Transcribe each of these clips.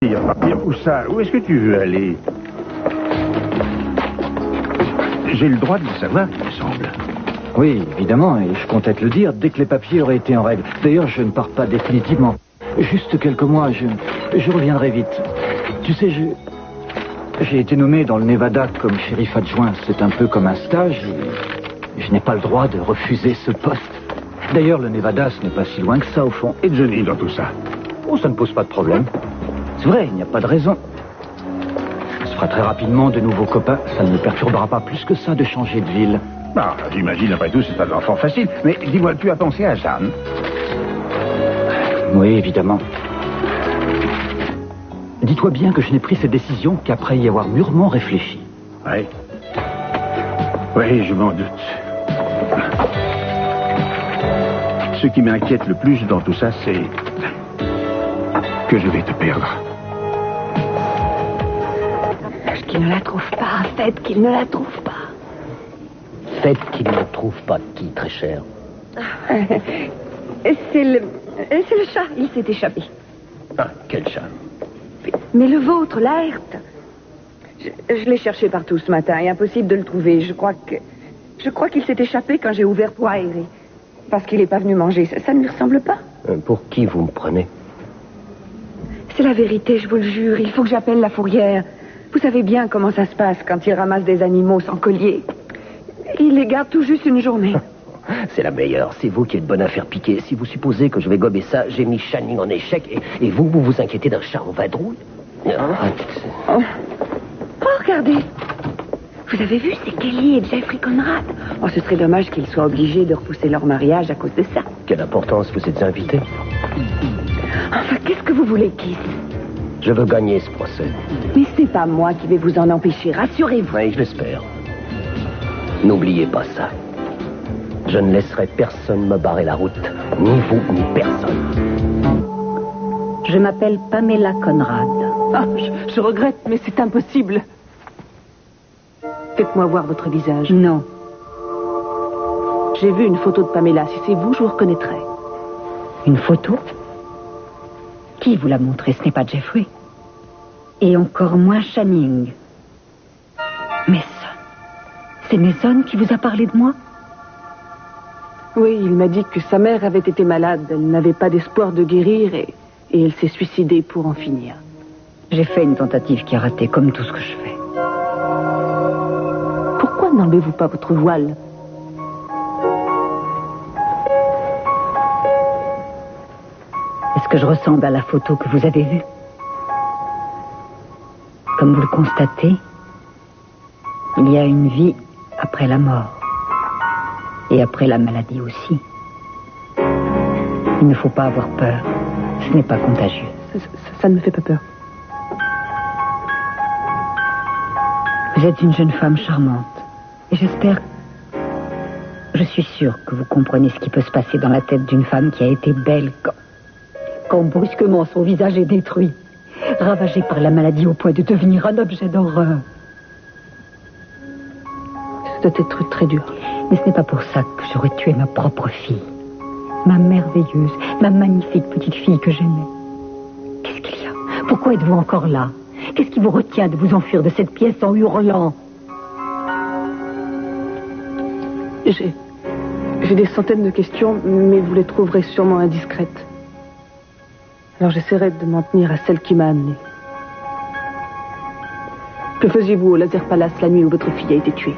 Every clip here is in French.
Où ça? Où est-ce que tu veux aller? J'ai le droit de le savoir, il me semble. Oui, évidemment, et je comptais te le dire dès que les papiers auraient été en règle. D'ailleurs, je ne pars pas définitivement. Juste quelques mois, je reviendrai vite. Tu sais, j'ai été nommé dans le Nevada comme shérif adjoint. C'est un peu comme un stage et je n'ai pas le droit de refuser ce poste. D'ailleurs, le Nevada, ce n'est pas si loin que ça, au fond. Et Johnny dans tout ça? Oh, ça ne pose pas de problème. C'est vrai, il n'y a pas de raison. On se fera très rapidement de nouveaux copains. Ça ne me perturbera pas plus que ça de changer de ville. Ah, j'imagine, après tout, c'est pas un enfant facile. Mais dis-moi, tu as pensé à ça? Oui, évidemment. Dis-toi bien que je n'ai pris cette décision qu'après y avoir mûrement réfléchi. Oui. Oui, je m'en doute. Ce qui m'inquiète le plus dans tout ça, c'est que je vais te perdre. Qu'il ne la trouve pas, faites qu'il ne la trouve pas. Faites qu'il ne trouve pas qui, très cher. C'est le chat, il s'est échappé. Ah, quel chat? Mais le vôtre, Laerte. Je l'ai cherché partout ce matin, et impossible de le trouver. Je crois qu'il s'est échappé quand j'ai ouvert pour aérer. Parce qu'il n'est pas venu manger. Ça ne lui ressemble pas. Pour qui vous me prenez? C'est la vérité, je vous le jure. Il faut que j'appelle la fourrière. Vous savez bien comment ça se passe quand ils ramassent des animaux sans collier. Ils les gardent tout juste une journée. C'est la meilleure. C'est vous qui êtes bonne à faire piquer. Si vous supposez que je vais gober ça, j'ai mis Channing en échec et vous vous inquiétez d'un chat en vadrouille. Oh, regardez. Vous avez vu, c'est Kelly et Jeffrey Conrad. Oh, ce serait dommage qu'ils soient obligés de repousser leur mariage à cause de ça. Quelle importance vous êtes invité? Enfin, qu'est-ce que vous voulez, Keith? Je veux gagner ce procès. Mais c'est pas moi qui vais vous en empêcher, rassurez-vous. Oui, je l'espère. N'oubliez pas ça. Je ne laisserai personne me barrer la route. Ni vous, ni personne. Je m'appelle Pamela Conrad. Ah, je regrette, mais c'est impossible. Faites-moi voir votre visage. Non. J'ai vu une photo de Pamela. Si c'est vous, je vous reconnaîtrai. Une photo? Qui vous l'a montré? Ce n'est pas Jeffrey. Et encore moins Channing. Mason. C'est Mason qui vous a parlé de moi? Oui, il m'a dit que sa mère avait été malade. Elle n'avait pas d'espoir de guérir et elle s'est suicidée pour en finir. J'ai fait une tentative qui a raté, comme tout ce que je fais. Pourquoi n'enlevez-vous pas votre voile? Est-ce que je ressemble à la photo que vous avez vue? Comme vous le constatez, il y a une vie après la mort. Et après la maladie aussi. Il ne faut pas avoir peur. Ce n'est pas contagieux. Ça ne me fait pas peur. Vous êtes une jeune femme charmante. Et j'espère... Je suis sûre que vous comprenez ce qui peut se passer dans la tête d'une femme qui a été belle quand brusquement son visage est détruit, ravagé par la maladie au point de devenir un objet d'horreur. Ça doit être très dur. Mais ce n'est pas pour ça que j'aurais tué ma propre fille. Ma merveilleuse, ma magnifique petite fille que j'aimais. Qu'est-ce qu'il y a? Pourquoi êtes-vous encore là? Qu'est-ce qui vous retient de vous enfuir de cette pièce en hurlant? J'ai des centaines de questions, mais vous les trouverez sûrement indiscrètes. Alors j'essaierai de m'en tenir à celle qui m'a amenée. Que faisiez-vous au Laser Palace la nuit où votre fille a été tuée?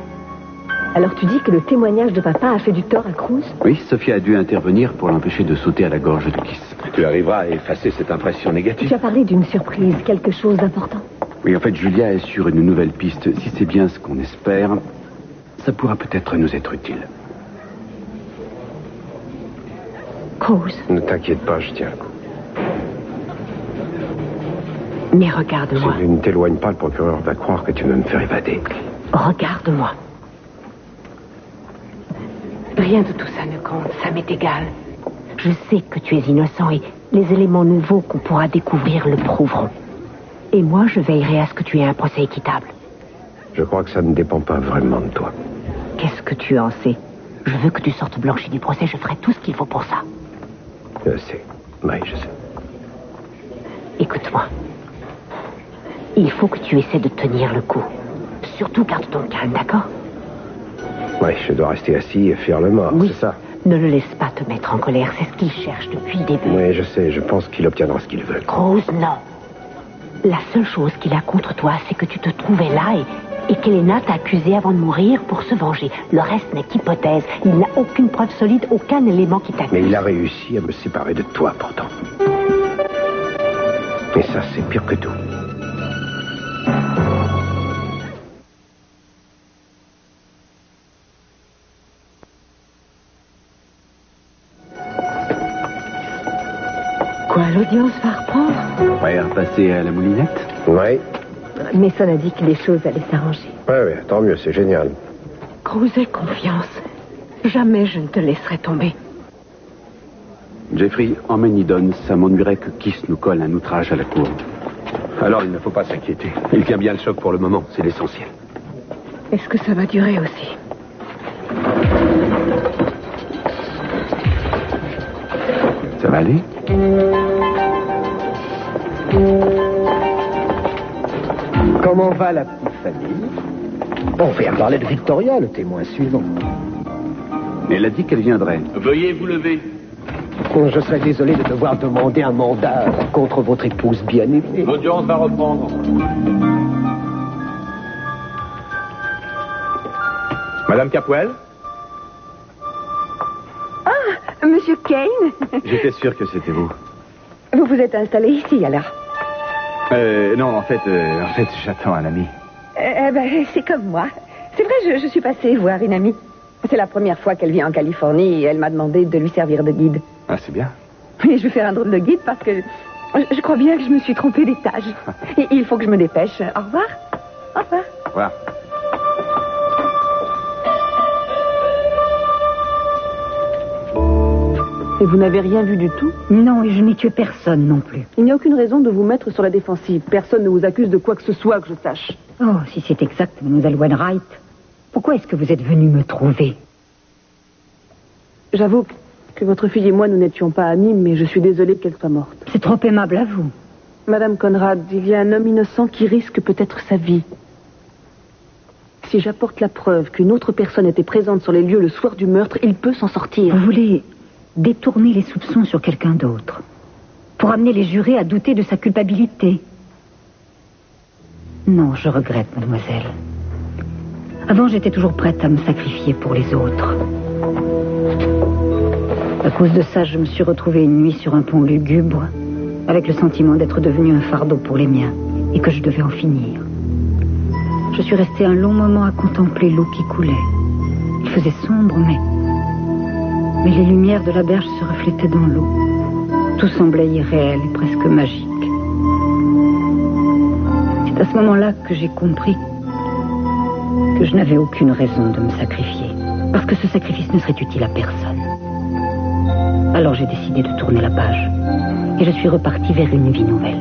Alors tu dis que le témoignage de papa a fait du tort à Cruz? Oui, Sophia a dû intervenir pour l'empêcher de sauter à la gorge de Kiss. Tu arriveras à effacer cette impression négative? Tu as parlé d'une surprise, quelque chose d'important. Oui, en fait, Julia est sur une nouvelle piste. Si c'est bien ce qu'on espère, ça pourra peut-être nous être utile. Cruz. Ne t'inquiète pas, je tiens le coup. Mais regarde-moi. Si tu ne t'éloignes pas, le procureur va croire que tu veux me faire évader. Regarde-moi. Rien de tout ça ne compte, ça m'est égal. Je sais que tu es innocent et les éléments nouveaux qu'on pourra découvrir le prouveront. Et moi, je veillerai à ce que tu aies un procès équitable. Je crois que ça ne dépend pas vraiment de toi. Qu'est-ce que tu en sais? Je veux que tu sortes blanchi du procès, je ferai tout ce qu'il faut pour ça. Je sais. Oui, je sais. Écoute-moi. Il faut que tu essaies de tenir le coup. Surtout garde ton calme, d'accord? Oui, je dois rester assis et faire le mort, Oui. c'est ça? Ne le laisse pas te mettre en colère, c'est ce qu'il cherche depuis le début. Oui, je sais, je pense qu'il obtiendra ce qu'il veut. Rose, non. La seule chose qu'il a contre toi, c'est que tu te trouvais là et qu'Elena t'a accusé avant de mourir pour se venger. Le reste n'est qu'hypothèse. Il n'a aucune preuve solide, aucun élément qui t'accuse. Mais il a réussi à me séparer de toi, pourtant. Et ça, c'est pire que tout. Quoi, l'audience va reprendre? Prêt à passer à la moulinette? Oui, Mason a dit que les choses allaient s'arranger. oui, tant mieux, c'est génial. Cruz, aie confiance. Jamais je ne te laisserai tomber. Jeffrey, emmène Idon. Ça m'ennuierait que Kiss nous colle un outrage à la cour. Alors, il ne faut pas s'inquiéter. Il tient bien le choc pour le moment, c'est l'essentiel. Est-ce que ça va durer aussi? Ça va aller? Comment va la petite famille? On vient parler de Victoria, le témoin suivant. Elle a dit qu'elle viendrait. Veuillez vous lever. Je serais désolé de devoir demander un mandat contre votre épouse bien-aimée. L'audience va reprendre. Madame Capwell? Ah, Monsieur Kane. J'étais sûr que c'était vous. Vous vous êtes installé ici, alors? Non, en fait, j'attends un ami. C'est comme moi. C'est vrai, je suis passée voir une amie. C'est la première fois qu'elle vient en Californie et elle m'a demandé de lui servir de guide. Ah, c'est bien. Mais je vais faire un drôle de guide parce que je crois bien que je me suis trompée d'étage. Et il faut que je me dépêche. Au revoir. Au revoir. Au revoir. Et vous n'avez rien vu du tout? Non, et je n'ai tué personne non plus. Il n'y a aucune raison de vous mettre sur la défensive. Personne ne vous accuse de quoi que ce soit que je sache. Oh, si c'est exact, mademoiselle Wainwright, pourquoi est-ce que vous êtes venue me trouver? J'avoue que votre fille et moi, nous n'étions pas amis, mais je suis désolée qu'elle soit morte. C'est trop aimable à vous. Madame Conrad, il y a un homme innocent qui risque peut-être sa vie. Si j'apporte la preuve qu'une autre personne était présente sur les lieux le soir du meurtre, il peut s'en sortir. Vous voulez détourner les soupçons sur quelqu'un d'autre pour amener les jurés à douter de sa culpabilité? Non, je regrette, mademoiselle. Avant, j'étais toujours prête à me sacrifier pour les autres. À cause de ça, je me suis retrouvée une nuit sur un pont lugubre, avec le sentiment d'être devenue un fardeau pour les miens, et que je devais en finir. Je suis restée un long moment à contempler l'eau qui coulait. Il faisait sombre, mais les lumières de la berge se reflétaient dans l'eau. Tout semblait irréel et presque magique. C'est à ce moment-là que j'ai compris que je n'avais aucune raison de me sacrifier, parce que ce sacrifice ne serait utile à personne. Alors j'ai décidé de tourner la page, et je suis repartie vers une vie nouvelle.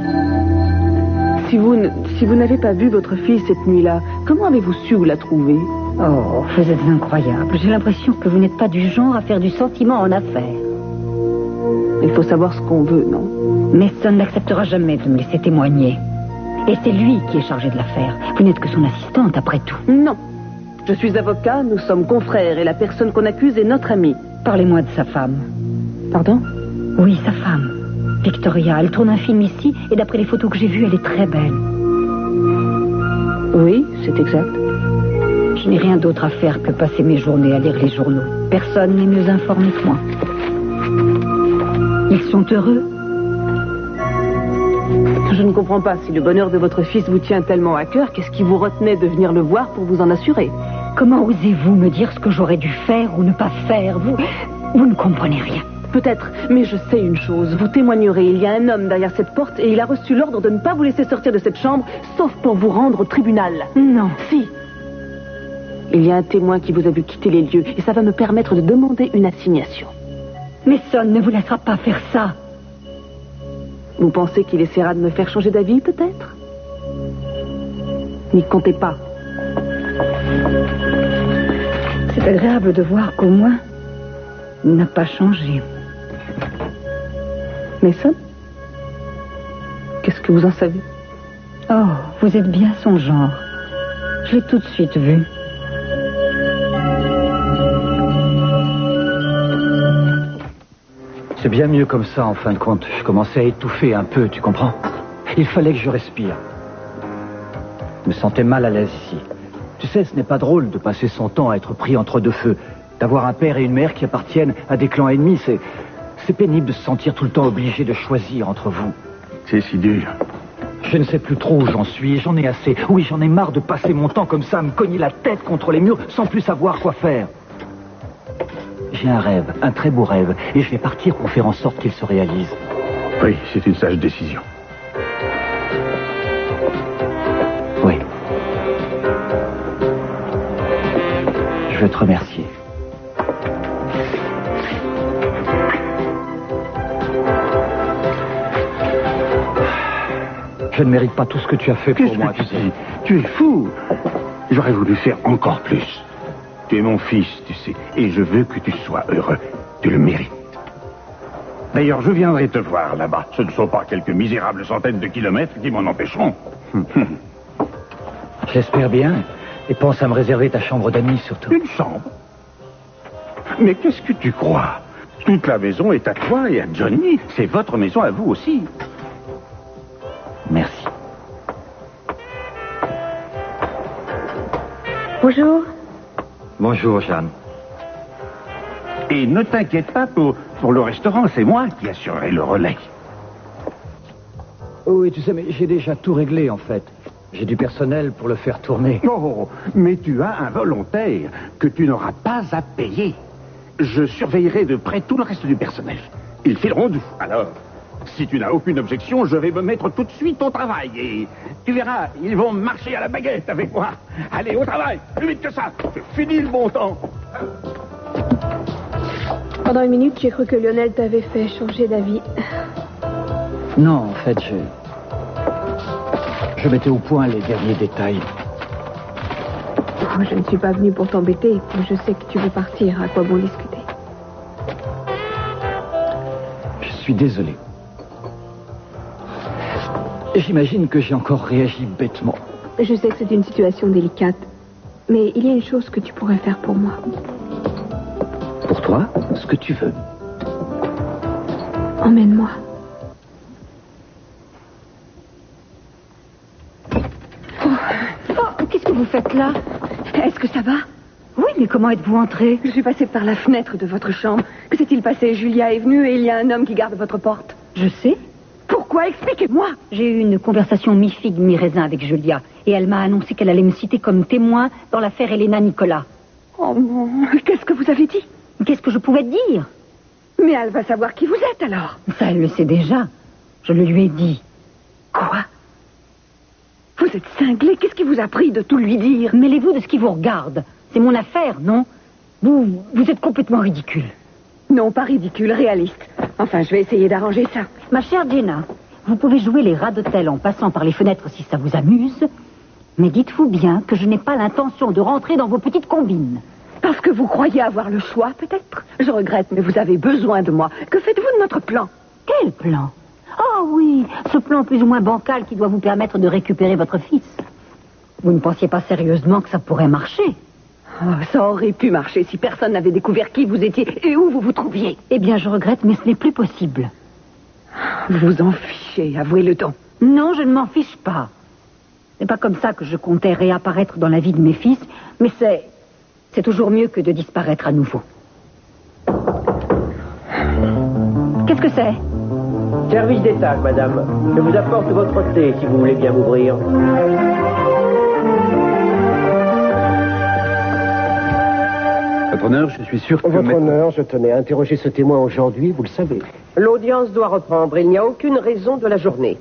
Si vous n'avez pas vu votre fille cette nuit-là, comment avez-vous su où la trouver? Oh, vous êtes incroyable. J'ai l'impression que vous n'êtes pas du genre à faire du sentiment en affaires. Il faut savoir ce qu'on veut, non? Mason n'acceptera jamais de me laisser témoigner. Et c'est lui qui est chargé de l'affaire. Vous n'êtes que son assistante, après tout. Non. Je suis avocat, nous sommes confrères, et la personne qu'on accuse est notre amie. Parlez-moi de sa femme. Pardon? Oui, sa femme. Victoria, elle tourne un film ici, et d'après les photos que j'ai vues, elle est très belle. Oui, c'est exact. Je n'ai rien d'autre à faire que passer mes journées à lire les journaux. Personne n'est mieux informé que moi. Ils sont heureux? Je ne comprends pas. Si le bonheur de votre fils vous tient tellement à cœur, qu'est-ce qui vous retenait de venir le voir pour vous en assurer? Comment osez-vous me dire ce que j'aurais dû faire ou ne pas faire? Vous ne comprenez rien. Peut-être, mais je sais une chose. Vous témoignerez. Il y a un homme derrière cette porte et il a reçu l'ordre de ne pas vous laisser sortir de cette chambre, sauf pour vous rendre au tribunal. Non. Si. Il y a un témoin qui vous a vu quitter les lieux et ça va me permettre de demander une assignation. Mason ne vous laissera pas faire ça. Vous pensez qu'il essaiera de me faire changer d'avis, peut-être? N'y comptez pas. C'est agréable de voir qu'au moins, il n'a pas changé. Mason? Qu'est-ce que vous en savez? Oh, vous êtes bien son genre. Je l'ai tout de suite vu. C'est bien mieux comme ça, en fin de compte. Je commençais à étouffer un peu, tu comprends? Il fallait que je respire. Je me sentais mal à l'aise ici. Tu sais, ce n'est pas drôle de passer son temps à être pris entre deux feux. D'avoir un père et une mère qui appartiennent à des clans ennemis, c'est pénible de se sentir tout le temps obligé de choisir entre vous. C'est si dur. Je ne sais plus trop où j'en suis, j'en ai assez. Oui, j'en ai marre de passer mon temps comme ça, à me cogner la tête contre les murs sans plus savoir quoi faire. J'ai un rêve, un très beau rêve, et je vais partir pour faire en sorte qu'il se réalise. Oui, c'est une sage décision. Oui. Je veux te remercier. Je ne mérite pas tout ce que tu as fait pour moi, tu sais. Tu es fou. J'aurais voulu faire encore plus. Tu es mon fils, tu sais, et je veux que tu sois heureux. Tu le mérites. D'ailleurs, je viendrai te voir là-bas. Ce ne sont pas quelques misérables centaines de kilomètres qui m'en empêcheront. J'espère bien. Et pense à me réserver ta chambre d'amis, surtout. Une chambre? Mais qu'est-ce que tu crois? Toute la maison est à toi et à Johnny. C'est votre maison à vous aussi. Merci. Bonjour. Bonjour, Jeanne. Et ne t'inquiète pas pour le restaurant, c'est moi qui assurerai le relais. Oui, tu sais, mais j'ai déjà tout réglé, en fait. J'ai du personnel pour le faire tourner. Oh, mais tu as un volontaire que tu n'auras pas à payer. Je surveillerai de près tout le reste du personnel. Ils fileront d'où, alors? Si tu n'as aucune objection, je vais me mettre tout de suite au travail. Et tu verras, ils vont marcher à la baguette avec moi. Allez, au travail, plus vite que ça. C'est fini le bon temps. Pendant une minute, j'ai cru que Lionel t'avait fait changer d'avis. Non, en fait, je mettais au point les derniers détails. Oh, je ne suis pas venue pour t'embêter. Je sais que tu veux partir. À quoi bon discuter? Je suis désolé. J'imagine que j'ai encore réagi bêtement. Je sais que c'est une situation délicate, mais il y a une chose que tu pourrais faire pour moi. Pour toi, ce que tu veux. Emmène-moi. Oh, qu'est-ce que vous faites là? Est-ce que ça va? Oui, mais comment êtes-vous entrée? Je suis passée par la fenêtre de votre chambre. Que s'est-il passé? Julia est venue et il y a un homme qui garde votre porte. Je sais. Pourquoi? Expliquez-moi. J'ai eu une conversation mi-figue, mi-raisin avec Julia. Et elle m'a annoncé qu'elle allait me citer comme témoin dans l'affaire Elena Nicolas. Oh non, qu'est-ce que vous avez dit? Qu'est-ce que je pouvais dire? Mais elle va savoir qui vous êtes alors. Ça, elle le sait déjà. Je le lui ai dit. Quoi? Vous êtes cinglé. Qu'est-ce qui vous a pris de tout lui dire? Mêlez-vous de ce qui vous regarde. C'est mon affaire, non? Vous êtes complètement ridicule. Non, pas ridicule, réaliste. Enfin, je vais essayer d'arranger ça. Ma chère Jenna, vous pouvez jouer les rats d'hôtel en passant par les fenêtres si ça vous amuse. Mais dites-vous bien que je n'ai pas l'intention de rentrer dans vos petites combines. Parce que vous croyez avoir le choix, peut-être? Je regrette, mais vous avez besoin de moi. Que faites-vous de notre plan? Quel plan? Oh oui, ce plan plus ou moins bancal qui doit vous permettre de récupérer votre fils. Vous ne pensiez pas sérieusement que ça pourrait marcher? Oh, ça aurait pu marcher si personne n'avait découvert qui vous étiez et où vous vous trouviez. Eh bien, je regrette, mais ce n'est plus possible. Vous vous en fichez, avouez-le donc. Non, je ne m'en fiche pas. C'est pas comme ça que je comptais réapparaître dans la vie de mes fils, mais c'est toujours mieux que de disparaître à nouveau. Qu'est-ce que c'est? Service d'étage, madame. Je vous apporte votre thé si vous voulez bien m'ouvrir. Votre honneur, je suis sûr que... Votre honneur, je tenais à interroger ce témoin aujourd'hui, vous le savez. L'audience doit reprendre. Il n'y a aucune raison de la journée.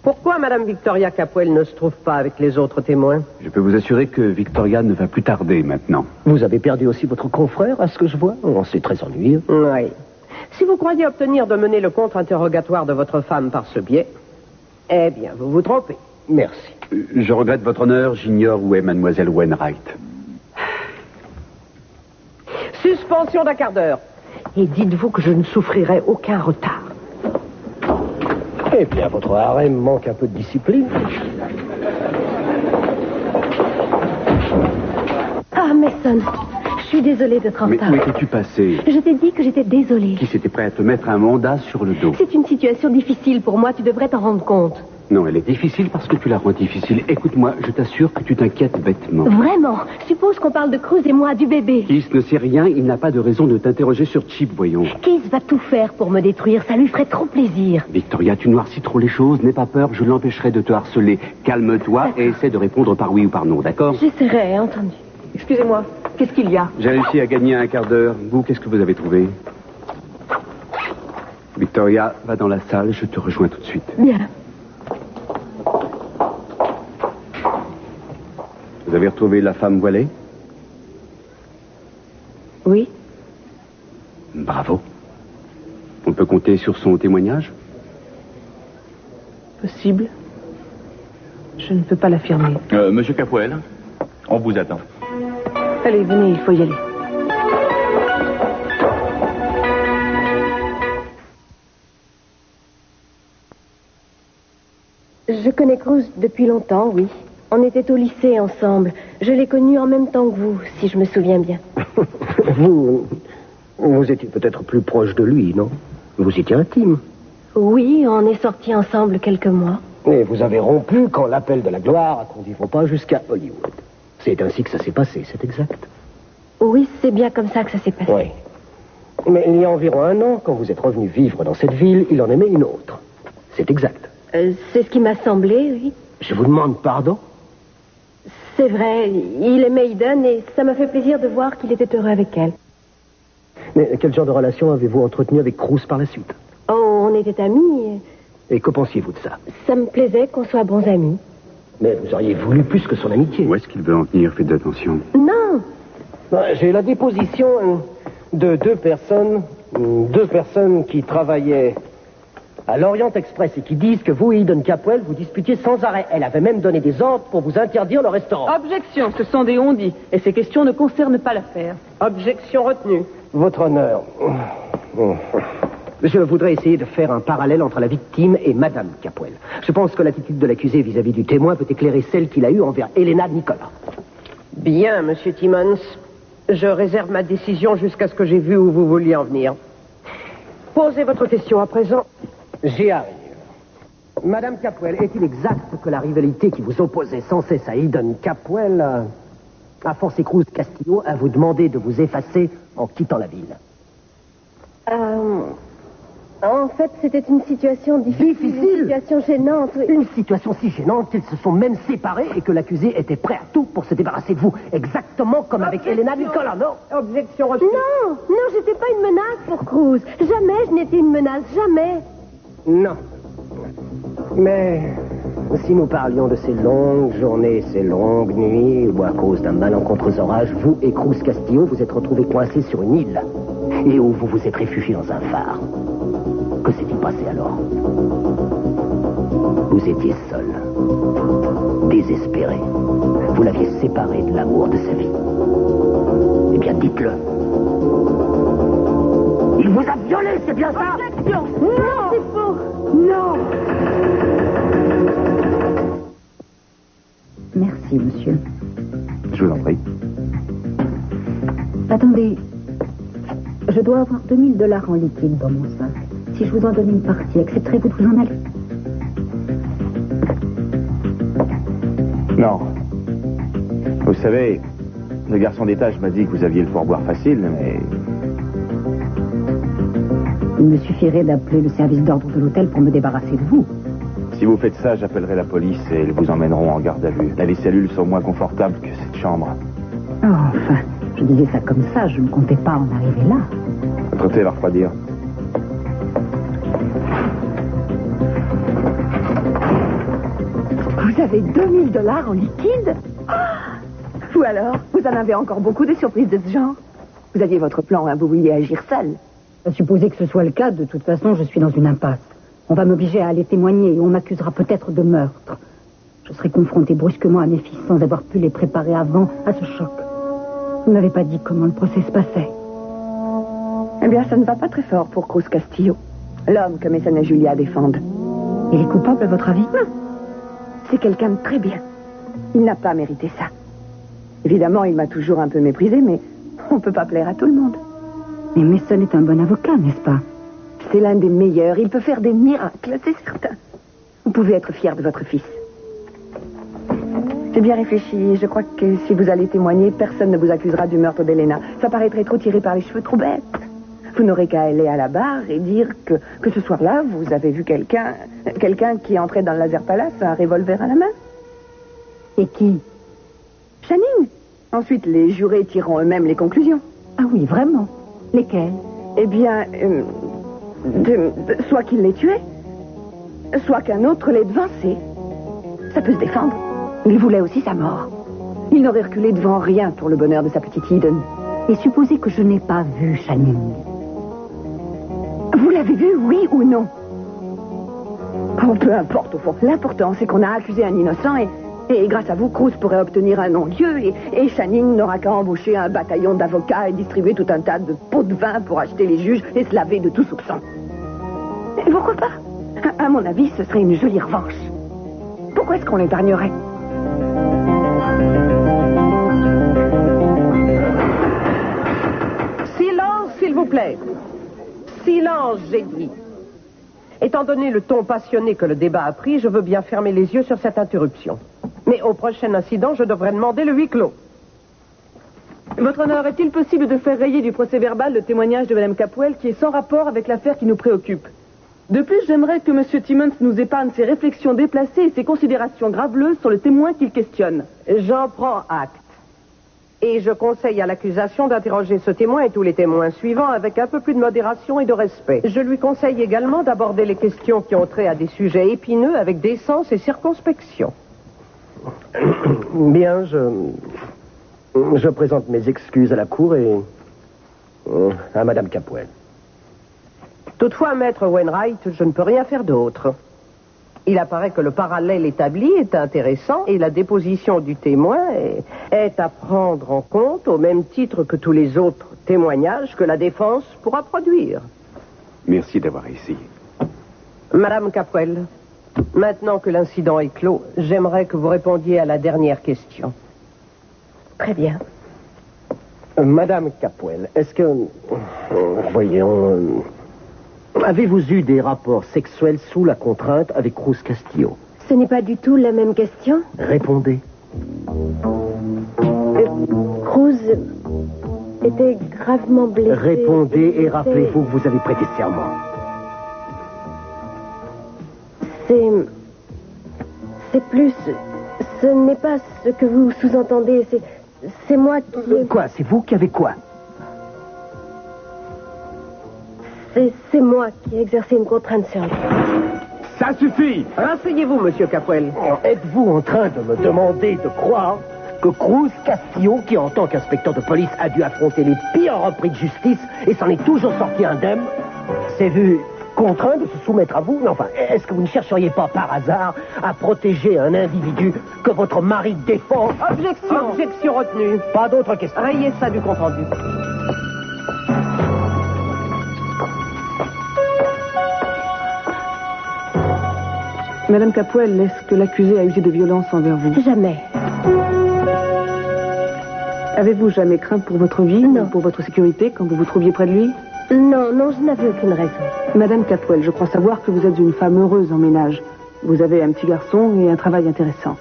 Pourquoi madame Victoria Capwell ne se trouve pas avec les autres témoins? Je peux vous assurer que Victoria ne va plus tarder maintenant. Vous avez perdu aussi votre confrère, à ce que je vois? Oh, c'est très ennuyeux. Oui. Si vous croyez obtenir de mener le contre-interrogatoire de votre femme par ce biais, eh bien, vous vous trompez. Merci. Je regrette, votre honneur, j'ignore où est mademoiselle Wainwright. Suspension d'un quart d'heure. Et dites-vous que je ne souffrirai aucun retard. Eh bien, votre harem manque un peu de discipline. Ah, Mason, je suis désolée d'être en Mais retard. où étais-tu passé? Je t'ai dit que j'étais désolée. Qui s'était prêt à te mettre un mandat sur le dos? C'est une situation difficile pour moi, tu devrais t'en rendre compte. Non, elle est difficile parce que tu la rends difficile. Écoute-moi, je t'assure que tu t'inquiètes bêtement. Vraiment? Suppose qu'on parle de Cruz et moi, du bébé. Keith ne sait rien, il n'a pas de raison de t'interroger sur Chip, voyons. Keith va tout faire pour me détruire, ça lui ferait trop plaisir. Victoria, tu noircis trop les choses, n'aie pas peur, je l'empêcherai de te harceler. Calme-toi et essaie de répondre par oui ou par non, d'accord? J'essaierai, entendu. Excusez-moi, qu'est-ce qu'il y a? J'ai réussi à gagner un quart d'heure. Vous, qu'est-ce que vous avez trouvé? Victoria, va dans la salle, je te rejoins tout de suite. Bien. Vous avez retrouvé la femme voilée? Oui. Bravo. On peut compter sur son témoignage? Possible. Je ne peux pas l'affirmer. Monsieur Capoel, on vous attend. Allez, venez, il faut y aller. Je connais Cruz depuis longtemps, oui. On était au lycée ensemble. Je l'ai connu en même temps que vous, si je me souviens bien. Vous étiez peut-être plus proche de lui, non? Vous étiez intime. Oui, on est sortis ensemble quelques mois. Et vous avez rompu quand l'appel de la gloire a conduit vos pas jusqu'à Hollywood. C'est ainsi que ça s'est passé, c'est exact? Oui, c'est bien comme ça que ça s'est passé. Oui. Mais il y a environ un an, quand vous êtes revenu vivre dans cette ville, il en aimait une autre. C'est exact. C'est ce qui m'a semblé, oui. Je vous demande pardon? C'est vrai, il aimait Eden et ça m'a fait plaisir de voir qu'il était heureux avec elle. Mais quel genre de relation avez-vous entretenu avec Cruz par la suite? Oh, on était amis. Et que pensiez-vous de ça? Ça me plaisait qu'on soit bons amis. Mais vous auriez voulu plus que son amitié. Où est-ce qu'il veut en venir? Faites attention. Non. J'ai la déposition de deux personnes qui travaillaient à l'Orient Express et qui disent que vous et Eden Capoel vous disputiez sans arrêt. Elle avait même donné des ordres pour vous interdire le restaurant. Objection, ce sont des on-dit. Et ces questions ne concernent pas l'affaire. Objection retenue. Votre honneur. Je voudrais essayer de faire un parallèle entre la victime et Madame Capoel. Je pense que l'attitude de l'accusé vis-à-vis du témoin peut éclairer celle qu'il a eue envers Elena Nicolas. Bien, Monsieur Timmons. Je réserve ma décision jusqu'à ce que j'ai vu où vous vouliez en venir. Posez votre question à présent. J'y arrive. Madame Capoel, est-il exact que la rivalité qui vous opposait sans cesse à Eden Capoel a forcé Cruz Castillo à vous demander de vous effacer en quittant la ville? En fait, c'était une situation difficile. Une situation gênante, oui. Une situation si gênante qu'ils se sont même séparés et que l'accusé était prêt à tout pour se débarrasser de vous. Exactement comme avec Elena Nicolas, non? Objection retenue. Non, j'étais pas une menace pour Cruz. Jamais je n'étais une menace, jamais. Non. Mais si nous parlions de ces longues journées, ces longues nuits, où à cause d'un malencontreux orage, vous et Cruz Castillo vous êtes retrouvés coincés sur une île et où vous vous êtes réfugiés dans un phare. Que s'est-il passé alors? Vous étiez seul, désespéré. Vous l'aviez séparé de l'amour de sa vie. Eh bien, dites-le. Il vous a violé, c'est bien ça? Non, c'est faux. Non. Merci, monsieur. Je vous en prie. Attendez. Je dois avoir $2000 en liquide dans mon sac. Si je vous en donne une partie, accepterez-vous de vous en aller? Non. Vous savez, le garçon d'étage m'a dit que vous aviez le pourboire facile, mais... Il me suffirait d'appeler le service d'ordre de l'hôtel pour me débarrasser de vous. Si vous faites ça, j'appellerai la police et ils vous emmèneront en garde à vue. Là, les cellules sont moins confortables que cette chambre. Oh, enfin, je disais ça comme ça, je ne comptais pas en arriver là. Votre thé va refroidir. Vous avez $2000 en liquide? Ou alors, vous en avez encore beaucoup de surprises de ce genre? Vous aviez votre plan, hein, vous vouliez agir seul. À supposer que ce soit le cas, de toute façon, je suis dans une impasse. On va m'obliger à aller témoigner et on m'accusera peut-être de meurtre. Je serai confrontée brusquement à mes fils sans avoir pu les préparer avant à ce choc. Vous ne m'avez pas dit comment le procès se passait. Eh bien, ça ne va pas très fort pour Cruz Castillo, l'homme que Mason et Julia défendent. Il est coupable, à votre avis? Non. C'est quelqu'un de très bien. Il n'a pas mérité ça. Évidemment, il m'a toujours un peu méprisé, mais on ne peut pas plaire à tout le monde. Mais Mason est un bon avocat, n'est-ce pas? C'est l'un des meilleurs. Il peut faire des miracles, c'est certain. Vous pouvez être fier de votre fils. J'ai bien réfléchi et je crois que si vous allez témoigner, personne ne vous accusera du meurtre d'Elena. Ça paraîtrait trop tiré par les cheveux, trop bête. Vous n'aurez qu'à aller à la barre et dire que ce soir-là, vous avez vu quelqu'un qui entrait dans le Laser Palace, un revolver à la main. Et qui? Channing. Ensuite, les jurés tireront eux-mêmes les conclusions. Ah oui, vraiment? Lesquels? Eh bien, soit qu'il l'ait tué, soit qu'un autre l'ait devancé. Ça peut se défendre. Il voulait aussi sa mort. Il n'aurait reculé devant rien pour le bonheur de sa petite Eden. Et supposez que je n'ai pas vu Channing. Vous l'avez vu, oui ou non? Oh, peu importe au fond. L'important, c'est qu'on a accusé un innocent et grâce à vous, Cruz pourrait obtenir un non-lieu et Channing n'aura qu'à embaucher un bataillon d'avocats et distribuer tout un tas de pots de vin pour acheter les juges et se laver de tout soupçon. Et pourquoi pas? À mon avis, ce serait une jolie revanche. Pourquoi est-ce qu'on l'épargnerait? Silence, s'il vous plaît. Silence, j'ai dit. Étant donné le ton passionné que le débat a pris, je veux bien fermer les yeux sur cette interruption. Mais au prochain incident, je devrais demander le huis clos. Votre honneur, est-il possible de faire rayer du procès-verbal le témoignage de Mme Capwell qui est sans rapport avec l'affaire qui nous préoccupe? De plus, j'aimerais que M. Timmons nous épargne ses réflexions déplacées et ses considérations graveleuses sur le témoin qu'il questionne. J'en prends acte. Et je conseille à l'accusation d'interroger ce témoin et tous les témoins suivants avec un peu plus de modération et de respect. Je lui conseille également d'aborder les questions qui ont trait à des sujets épineux avec décence et circonspection. Bien, je présente mes excuses à la cour et à Madame Capwell. Toutefois, maître Wainwright, je ne peux rien faire d'autre. Il apparaît que le parallèle établi est intéressant et la déposition du témoin est à prendre en compte au même titre que tous les autres témoignages que la défense pourra produire. Merci d'avoir essayé. Madame Capwell, maintenant que l'incident est clos, j'aimerais que vous répondiez à la dernière question. Très bien. Madame Capwell, est-ce que... voyons... avez-vous eu des rapports sexuels sous la contrainte avec Cruz Castillo? Ce n'est pas du tout la même question. Répondez. Cruz était gravement blessé. Répondez et rappelez-vous que vous avez prêté serment. C'est plus... Ce n'est pas ce que vous sous-entendez. C'est moi qui... Quoi? C'est vous qui avez quoi? C'est moi qui ai exercé une contrainte sur lui. Ça suffit! Rasseyez-vous, monsieur Capwell. Êtes-vous en train de me demander de croire que Cruz Castillo, qui en tant qu'inspecteur de police a dû affronter les pires repris de justice et s'en est toujours sorti indemne, s'est vu contraint de se soumettre à vous? Mais enfin, est-ce que vous ne chercheriez pas par hasard à protéger un individu que votre mari défend? Objection! Objection retenue. Pas d'autres questions. Rayez ça du compte-rendu. Madame Capwell, est-ce que l'accusé a usé de violence envers vous? Jamais. Avez-vous jamais craint pour votre vie ou pour votre sécurité quand vous vous trouviez près de lui? Non, je n'avais aucune raison. Madame Capwell, je crois savoir que vous êtes une femme heureuse en ménage. Vous avez un petit garçon et un travail intéressant.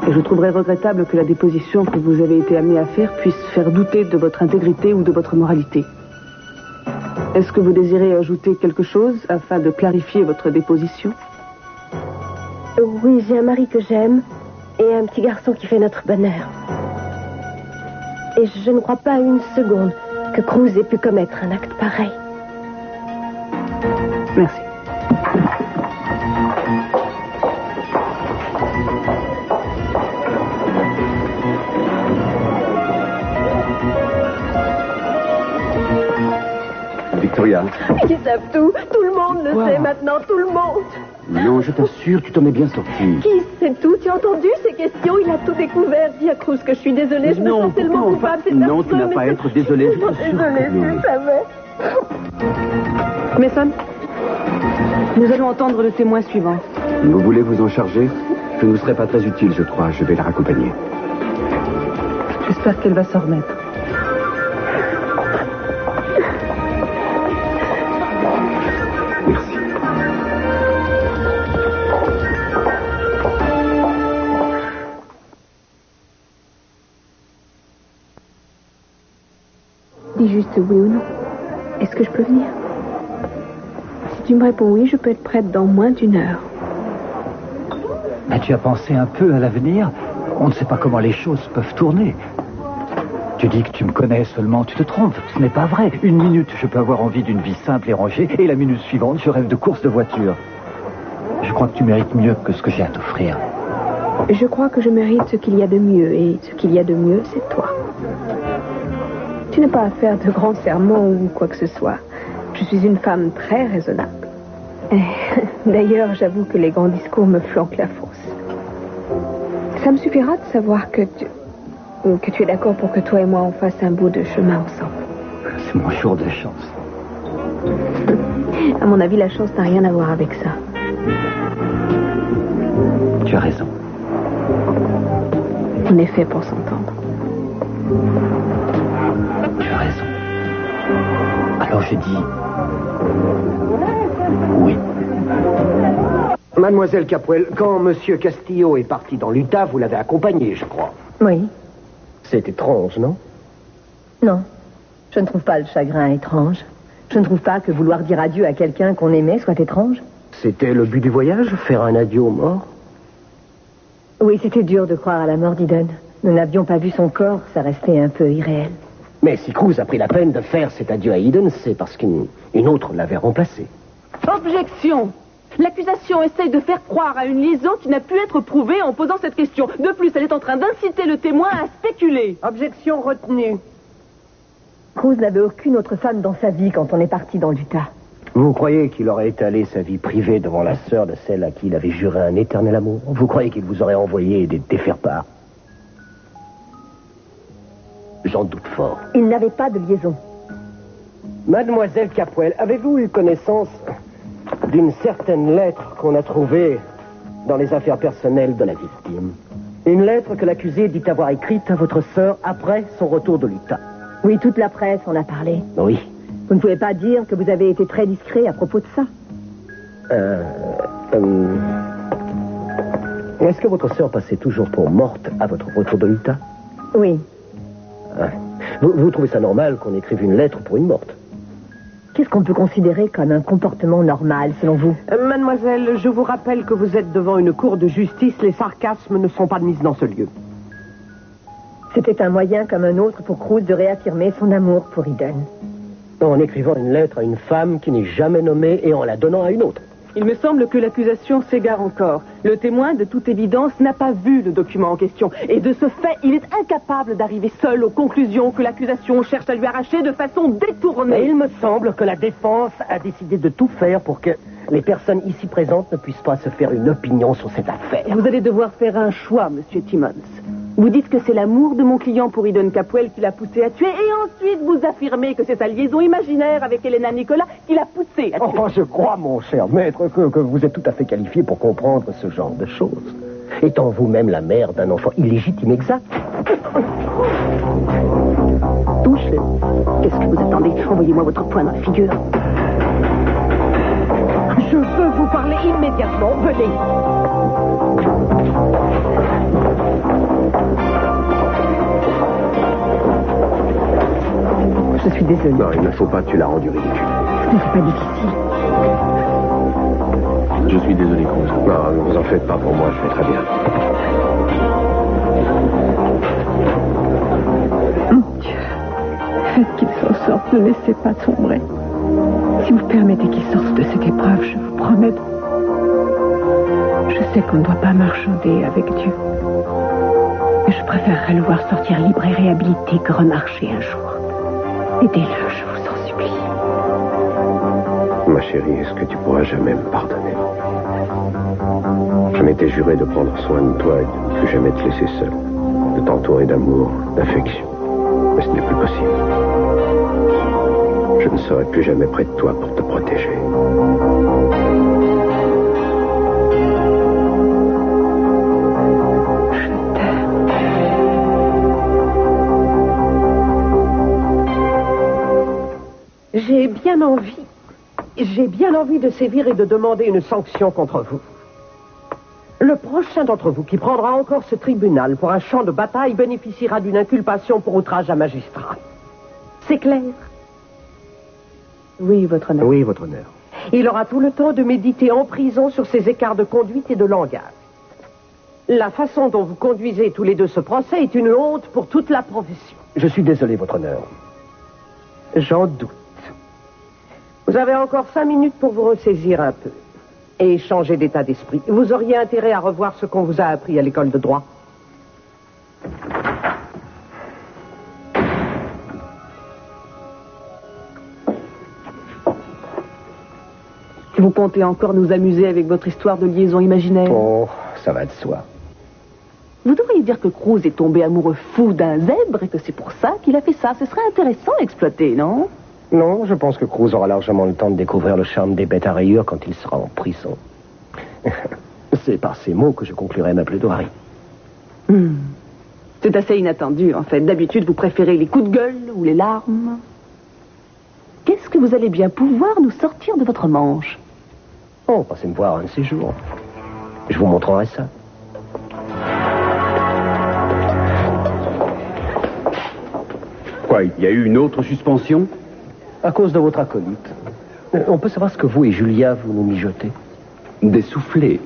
Et je trouverais regrettable que la déposition que vous avez été amenée à faire puisse faire douter de votre intégrité ou de votre moralité. Est-ce que vous désirez ajouter quelque chose afin de clarifier votre déposition? Oui, j'ai un mari que j'aime et un petit garçon qui fait notre bonheur. Et je ne crois pas une seconde que Cruz ait pu commettre un acte pareil. Merci. Victoria. Ils savent tout. Tout le monde le sait maintenant. Tout le monde. Non, je t'assure, tu t'en es bien sorti. Qui sait tout? Tu as entendu ces questions? Il a tout découvert. Dis à Cruz que je suis désolée. Je me sens tellement coupable. Non, tu n'as pas à être désolée. Je suis désolée, je le savais. Mason, Nous allons entendre le témoin suivant. Vous voulez vous en charger? Je ne vous serai pas très utile, je crois. Je vais la raccompagner. J'espère qu'elle va s'en remettre. Merci. Dis juste oui ou non. Est-ce que je peux venir? Si tu me réponds oui, je peux être prête dans moins d'1 heure. Mais tu as pensé un peu à l'avenir? On ne sait pas comment les choses peuvent tourner. Tu dis que tu me connais seulement, tu te trompes. Ce n'est pas vrai. 1 minute, je peux avoir envie d'une vie simple et rangée, et la minute suivante, je rêve de course de voiture. Je crois que tu mérites mieux que ce que j'ai à t'offrir. Je crois que je mérite ce qu'il y a de mieux, et ce qu'il y a de mieux, c'est toi. Tu n'as pas à faire de grands sermons ou quoi que ce soit. Je suis une femme très raisonnable. D'ailleurs, j'avoue que les grands discours me flanquent la fourche. Ça me suffira de savoir que tu es d'accord pour que toi et moi on fasse un bout de chemin ensemble. C'est mon jour de chance. À mon avis, la chance n'a rien à voir avec ça. Tu as raison. On est fait pour s'entendre. Tu as raison. Alors je dis... oui. Mademoiselle Capuel, quand Monsieur Castillo est parti dans l'Utah, vous l'avez accompagné, je crois. Oui. C'est étrange, non? Non. Je ne trouve pas le chagrin étrange. Je ne trouve pas que vouloir dire adieu à quelqu'un qu'on aimait soit étrange. C'était le but du voyage, faire un adieu aux morts? Oui, c'était dur de croire à la mort d'Eden. Nous n'avions pas vu son corps, ça restait un peu irréel. Mais si Cruz a pris la peine de faire cet adieu à Eden, c'est parce qu'une autre l'avait remplacé. Objection! L'accusation essaye de faire croire à une liaison qui n'a pu être prouvée en posant cette question. De plus, elle est en train d'inciter le témoin à spéculer. Objection retenue. Cruz n'avait aucune autre femme dans sa vie quand on est parti dans l'Utah. Vous croyez qu'il aurait étalé sa vie privée devant la sœur de celle à qui il avait juré un éternel amour? Vous croyez qu'il vous aurait envoyé des faire-part? J'en doute fort. Il n'avait pas de liaison. Mademoiselle Capuel, avez-vous eu connaissance d'une certaine lettre qu'on a trouvée dans les affaires personnelles de la victime? Une lettre que l'accusé dit avoir écrite à votre sœur après son retour de l'Utah. Oui, toute la presse en a parlé. Oui. Vous ne pouvez pas dire que vous avez été très discret à propos de ça. Est-ce que votre sœur passait toujours pour morte à votre retour de l'Utah? Oui. Vous trouvez ça normal qu'on écrive une lettre pour une morte? Qu'est-ce qu'on peut considérer comme un comportement normal, selon vous? Mademoiselle, je vous rappelle que vous êtes devant une cour de justice. Les sarcasmes ne sont pas de mise dans ce lieu. C'était un moyen comme un autre pour Cruz de réaffirmer son amour pour Eden. En écrivant une lettre à une femme qui n'est jamais nommée et en la donnant à une autre. Il me semble que l'accusation s'égare encore. Le témoin, de toute évidence, n'a pas vu le document en question. Et de ce fait, il est incapable d'arriver seul aux conclusions que l'accusation cherche à lui arracher de façon détournée. Et il me semble que la défense a décidé de tout faire pour que les personnes ici présentes ne puissent pas se faire une opinion sur cette affaire. Vous allez devoir faire un choix, Monsieur Timmons. Vous dites que c'est l'amour de mon client pour Eden Capuel qui l'a poussé à tuer, et ensuite vous affirmez que c'est sa liaison imaginaire avec Elena Nicolas qui l'a poussé à tuer. Oh, je crois, mon cher maître, que vous êtes tout à fait qualifié pour comprendre ce genre de choses. Étant vous-même la mère d'un enfant illégitime exact. Touchez. Qu'est-ce que vous attendez? Envoyez-moi votre poing dans la figure. Je veux vous parler immédiatement. Venez. Je suis désolée. Non, il ne faut pas, tu l'as rendu ridicule. Ce n'est pas difficile. Je suis désolé, Cruz. Non, ne vous en faites pas pour moi, je vais très bien. Mon Dieu, faites qu'il s'en sorte, ne laissez pas sombrer. Si vous permettez qu'il sorte de cette épreuve, je vous promets. Je sais qu'on ne doit pas marchander avec Dieu. Mais je préférerais le voir sortir libre et réhabilité que remarcher un jour. Aidez-le, je vous en supplie. Ma chérie, est-ce que tu pourras jamais me pardonner? Je m'étais juré de prendre soin de toi et de ne plus jamais te laisser seul. De t'entourer d'amour, d'affection. Mais ce n'est plus possible. je ne serai plus jamais près de toi pour te protéger. J'ai bien envie de sévir et de demander une sanction contre vous. Le prochain d'entre vous qui prendra encore ce tribunal pour un champ de bataille bénéficiera d'une inculpation pour outrage à magistrat. C'est clair? Oui, votre honneur. Oui, votre honneur. Il aura tout le temps de méditer en prison sur ses écarts de conduite et de langage. La façon dont vous conduisez tous les deux ce procès est une honte pour toute la profession. Je suis désolé, votre honneur. J'en doute. Vous avez encore 5 minutes pour vous ressaisir un peu et changer d'état d'esprit. Vous auriez intérêt à revoir ce qu'on vous a appris à l'école de droit. Vous comptez encore nous amuser avec votre histoire de liaison imaginaire? Oh, ça va de soi. Vous devriez dire que Cruz est tombé amoureux fou d'un zèbre et que c'est pour ça qu'il a fait ça. Ce serait intéressant à exploiter, non? Non, je pense que Cruz aura largement le temps de découvrir le charme des bêtes à rayures quand il sera en prison. C'est par ces mots que je conclurai ma plaidoirie. C'est assez inattendu, en fait. D'habitude, vous préférez les coups de gueule ou les larmes. Qu'est-ce que vous allez bien pouvoir nous sortir de votre manche? Oh, passez me voir un de ces jours. Je vous montrerai ça. Quoi, il y a eu une autre suspension? À cause de votre acolyte. On peut savoir ce que vous et Julia, vous nous mijotez? Des soufflets.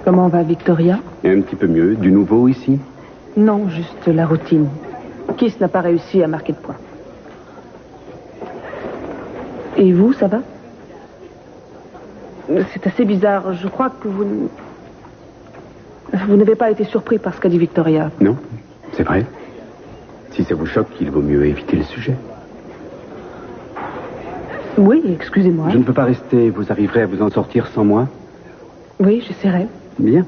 Comment va Victoria? Un petit peu mieux. Du nouveau ici? Non, juste la routine. Kiss n'a pas réussi à marquer de points. Et vous, ça va? C'est assez bizarre. Je crois que vous n'avez pas été surpris par ce qu'a dit Victoria. Non, c'est vrai. Si ça vous choque, il vaut mieux éviter le sujet. Oui, excusez-moi. Je ne peux pas rester. Vous arriverez à vous en sortir sans moi? Oui, j'essaierai. Bien.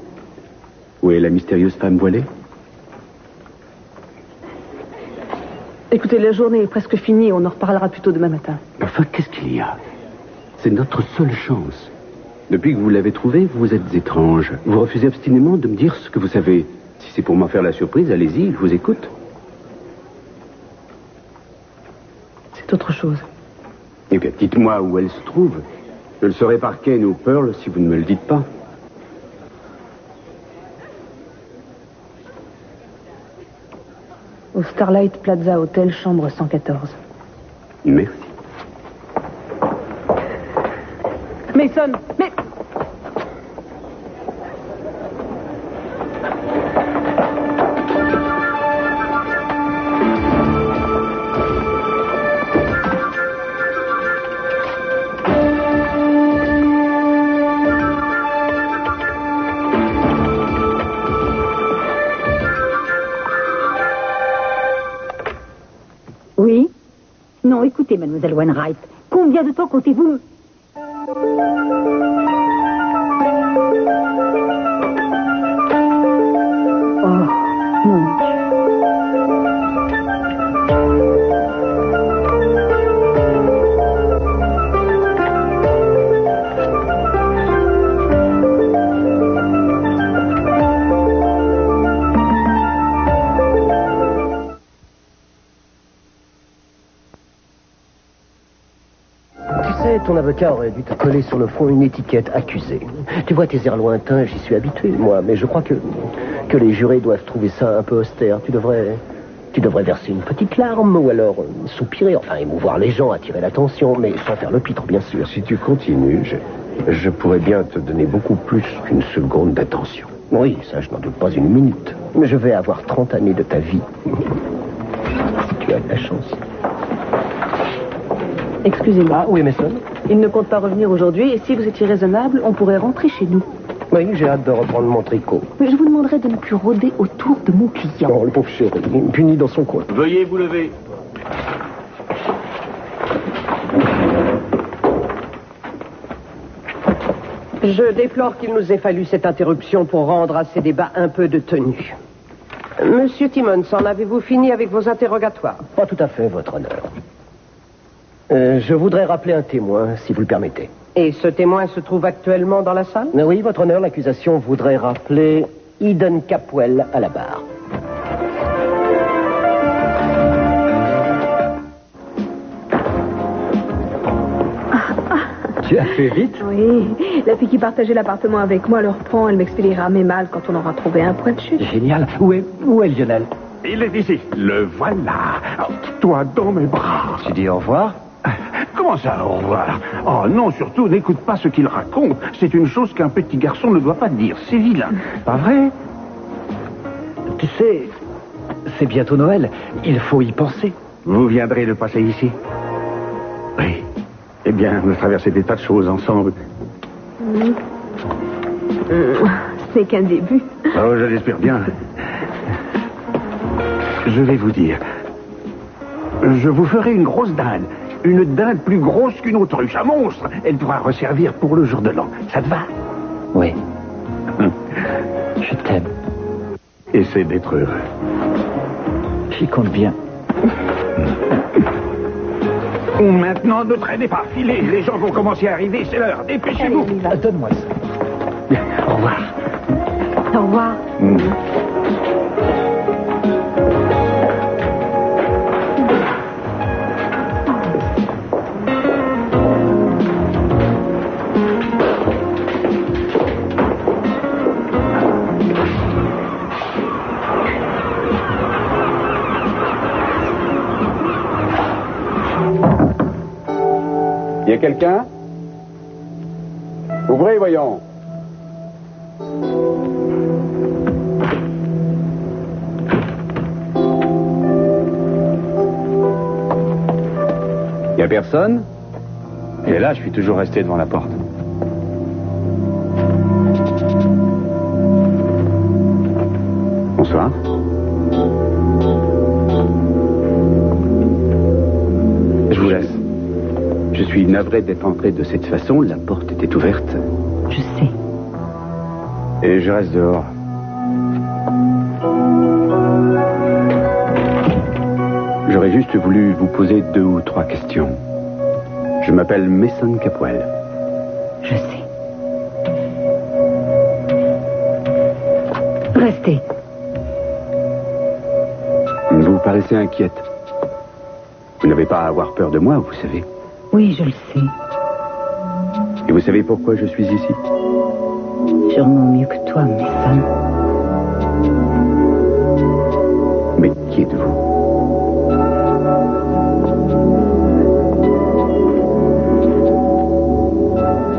Où est la mystérieuse femme voilée? Écoutez, la journée est presque finie. On en reparlera plus tôt demain matin. Enfin, qu'est-ce qu'il y a? C'est notre seule chance. Depuis que vous l'avez trouvée, vous êtes étrange. Vous refusez obstinément de me dire ce que vous savez. Si c'est pour m'en faire la surprise, allez-y, je vous écoute. C'est autre chose. Eh bien, dites-moi où elle se trouve. Je le saurai par Ken ou Pearl si vous ne me le dites pas. Au Starlight Plaza Hotel, chambre 114. Merci. Mason, mais... Oui? Non, écoutez, mademoiselle Wainwright. Combien de temps comptez-vous... Ton avocat aurait dû te coller sur le front une étiquette accusé. Tu vois tes airs lointains, j'y suis habitué, moi, mais je crois que les jurés doivent trouver ça un peu austère. Tu devrais verser une petite larme, ou alors soupirer, enfin émouvoir les gens, attirer l'attention, mais sans faire le pitre, bien sûr. Si tu continues, je pourrais bien te donner beaucoup plus qu'une seconde d'attention. Oui, ça, je n'en doute pas une minute. Mais je vais avoir 30 années de ta vie. Si tu as de la chance. Excusez-moi. Ah, oui, Mason. Il ne compte pas revenir aujourd'hui, et si vous étiez raisonnable, on pourrait rentrer chez nous. Oui, j'ai hâte de reprendre mon tricot. Mais je vous demanderai de ne plus rôder autour de mon client. Oh, le pauvre chéri, puni dans son coin. Veuillez vous lever. Je déplore qu'il nous ait fallu cette interruption pour rendre à ces débats un peu de tenue. Monsieur Timmons, en avez-vous fini avec vos interrogatoires? Pas tout à fait, votre honneur. Je voudrais rappeler un témoin, si vous le permettez. Et ce témoin se trouve actuellement dans la salle? Oui, votre honneur, l'accusation voudrait rappeler Eden Capwell à la barre. Tu as fait vite? Oui, la fille qui partageait l'appartement avec moi le reprend. Elle m'expédiera mes malles quand on aura trouvé un point de chute. Génial. Où est Lionel? Il est ici. Le voilà. Toi dans mes bras. Tu dis au revoir? Comment ça, au revoir? Oh non, surtout, n'écoute pas ce qu'il raconte. C'est une chose qu'un petit garçon ne doit pas dire. C'est vilain. Pas vrai? Tu sais, c'est bientôt Noël. Il faut y penser. Vous viendrez le passer ici? Oui. Eh bien, on a traversé des tas de choses ensemble. C'est qu'un début. Oh, je l'espère bien. Je vais vous dire. Je vous ferai une grosse dinde. Une dinde plus grosse qu'une autruche. Un monstre. Elle pourra resservir pour le jour de l'an. Ça te va? Oui. Je t'aime. Essaie d'être heureux. J'y compte bien. Maintenant, ne traînez pas. Filez. Les gens vont commencer à arriver. C'est l'heure. Dépêchez-vous. Donne-moi ça. Au revoir. Au revoir. Y a quelqu'un? Ouvrez, voyons. Y a personne? Et là, je suis toujours resté devant la porte. Bonsoir. Je vous laisse. Je suis navré d'être entré de cette façon. La porte était ouverte. Je sais. Et je reste dehors. J'aurais juste voulu vous poser 2 ou 3 questions. Je m'appelle Mason Capwell. Je sais. Restez. Vous paraissez inquiète. Vous n'avez pas à avoir peur de moi, vous savez. Oui, je le sais. Et vous savez pourquoi je suis ici? Sûrement mieux que toi, Mason. Mais qui êtes-vous?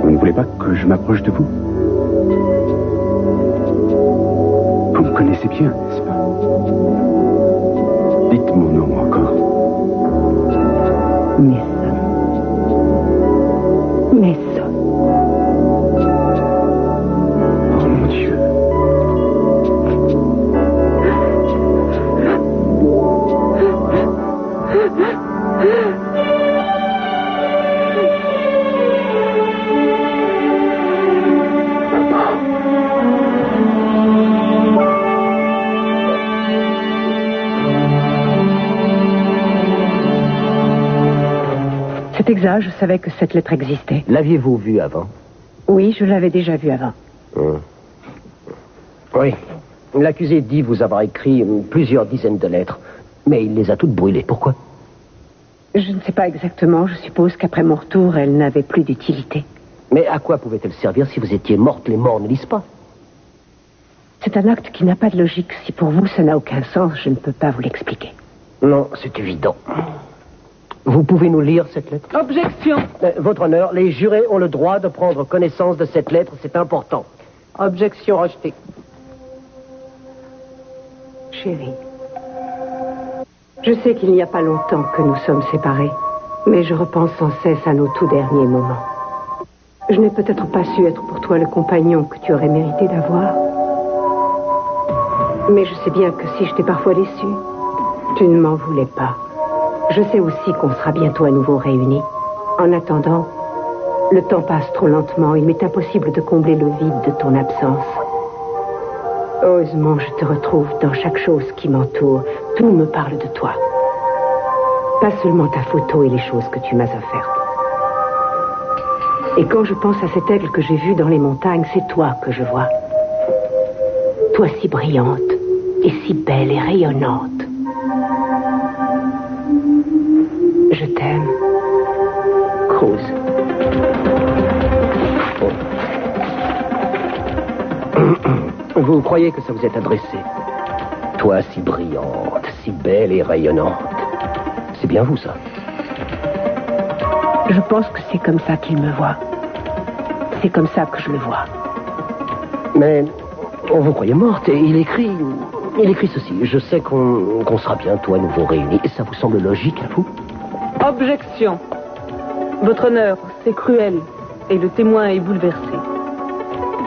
Vous ne voulez pas que je m'approche de vous? Vous me connaissez bien, n'est-ce pas? Dites mon nom encore. Mason. Mason. Oh mon Dieu. C'est exact, je savais que cette lettre existait. L'aviez-vous vue avant? Oui, je l'avais déjà vue avant. Oui. L'accusé dit vous avoir écrit plusieurs dizaines de lettres, mais il les a toutes brûlées. Pourquoi? Je ne sais pas exactement. Je suppose qu'après mon retour, elle n'avait plus d'utilité. Mais à quoi pouvait-elle servir si vous étiez morte? Les morts ne lisent pas. C'est un acte qui n'a pas de logique. Si pour vous, ça n'a aucun sens, je ne peux pas vous l'expliquer. Non, c'est évident. Vous pouvez nous lire cette lettre? Objection. Votre honneur, les jurés ont le droit de prendre connaissance de cette lettre, c'est important. Objection rejetée. Chérie, je sais qu'il n'y a pas longtemps que nous sommes séparés, mais je repense sans cesse à nos tout derniers moments. Je n'ai peut-être pas su être pour toi le compagnon que tu aurais mérité d'avoir, mais je sais bien que si je t'ai parfois déçu, tu ne m'en voulais pas. Je sais aussi qu'on sera bientôt à nouveau réunis. En attendant, le temps passe trop lentement. Il m'est impossible de combler le vide de ton absence. Heureusement, je te retrouve dans chaque chose qui m'entoure. Tout me parle de toi. Pas seulement ta photo et les choses que tu m'as offertes. Et quand je pense à cet aigle que j'ai vu dans les montagnes, c'est toi que je vois. Toi si brillante, et si belle et rayonnante. Je t'aime, Cruz. Vous croyez que ça vous est adressé? Toi si brillante, si belle et rayonnante. C'est bien vous, ça? Je pense que c'est comme ça qu'il me voit. C'est comme ça que je le vois. Mais on vous croyait morte et il écrit ceci. Je sais qu'on sera bientôt à nouveau réunis. Et ça vous semble logique à vous? Objection. Votre honneur, c'est cruel. Et le témoin est bouleversé.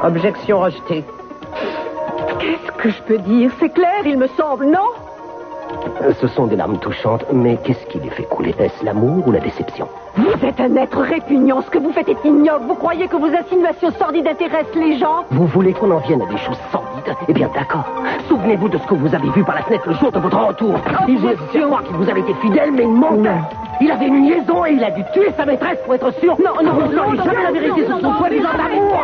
Objection rejetée. Qu'est-ce que je peux dire? C'est clair, il me semble, non? Ce sont des larmes touchantes, mais qu'est-ce qui les fait couler? Est-ce l'amour ou la déception? Vous êtes un être répugnant. Ce que vous faites est ignoble. Vous croyez que vos insinuations sordides intéressent les gens? Vous voulez qu'on en vienne à des choses sordides? Eh bien, d'accord. Souvenez-vous de ce que vous avez vu par la fenêtre le jour de votre retour. Il vous a fait croire qu'il vous avait été fidèle, mais il mentait. Il avait une liaison et il a dû tuer sa maîtresse pour être sûr. Non, vous ne sauriez jamais la vérité sur son soi-disant amour.